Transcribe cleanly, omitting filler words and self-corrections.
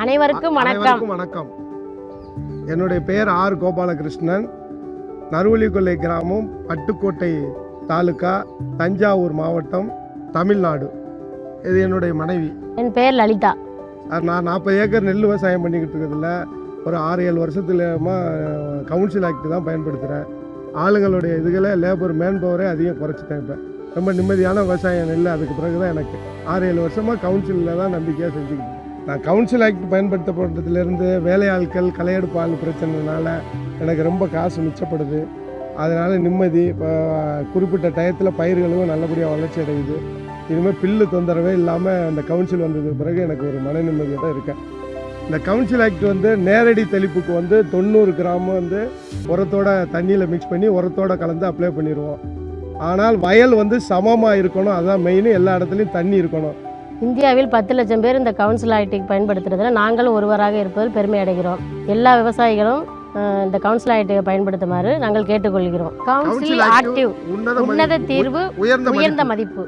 அனைவருக்கும் வணக்கம். வணக்கம். என்னுடைய பெயர் ஆர் கோபாலகிருஷ்ணன். நறுவலிக்கொல்லை கிராமம், பட்டுக்கோட்டை தாலுகா, தஞ்சாவூர் மாவட்டம், தமிழ்நாடு. இது என்னுடைய மனைவி. என் பெயர் லலிதா. நான் 40 ஏக்கர் நெல் விவசாயம் பண்ணிக்கிட்டு இருக்கிறதுல ஒரு 6-7 வருஷத்துலமா கவுன்சில் ஆக்ட் தான் பயன்படுத்துகிறேன். ஆளுங்களுடைய இதுகளை லேபர் மேன் பவரே அதிகம் குறைச்சிட்டேன். இப்போ ரொம்ப நிம்மதியான விவசாயம் நெல். அதுக்கு பிறகு தான் எனக்கு 6-7 வருஷமாக கவுன்சிலில் தான் நம்பிக்கையாக செஞ்சுக்கிட்டு. நான் கவுன்சில் ஆக்ட் பயன்படுத்தப்பட்டதுலேருந்து வேலையாட்கள் களையெடுப்பு ஆள் பிரச்சனைனால எனக்கு ரொம்ப காசு மிச்சப்படுது. அதனால் நிம்மதி. இப்போ குறிப்பிட்ட டயத்தில் பயிர்களும் நல்லபடியாக வளர்ச்சி அடையுது. இனிமேல் பில்லு தொந்தரவே இல்லாமல் அந்த கவுன்சில் வந்ததுக்கு பிறகு எனக்கு ஒரு மன நிம்மதியாக தான் இருக்கேன். இந்த கவுன்சில் ஆக்ட் நேரடி தெளிப்புக்கு 90 கிராம் உரத்தோட தண்ணியில் மிக்ஸ் பண்ணி உரத்தோட கலந்து அப்ளை பண்ணிடுவோம். ஆனால் வயல் சமமாக இருக்கணும். அதுதான் மெயின். எல்லா இடத்துலையும் தண்ணி இருக்கணும். இந்தியாவில் 10 லட்சம் பேர் இந்த கவுன்சில் ஆக்டை பயன்படுத்துறதுல நாங்களும் ஒருவராக இருப்பதில் பெருமை அடைகிறோம். எல்லா விவசாயிகளும் இந்த கவுன்சில் ஆக்டை பயன்படுத்துமாறு நாங்கள் கேட்டுக்கொள்கிறோம். கவுன்சில் ஆக்டிவ், உன்னத தீர்வு, உயர்ந்த மதிப்பு.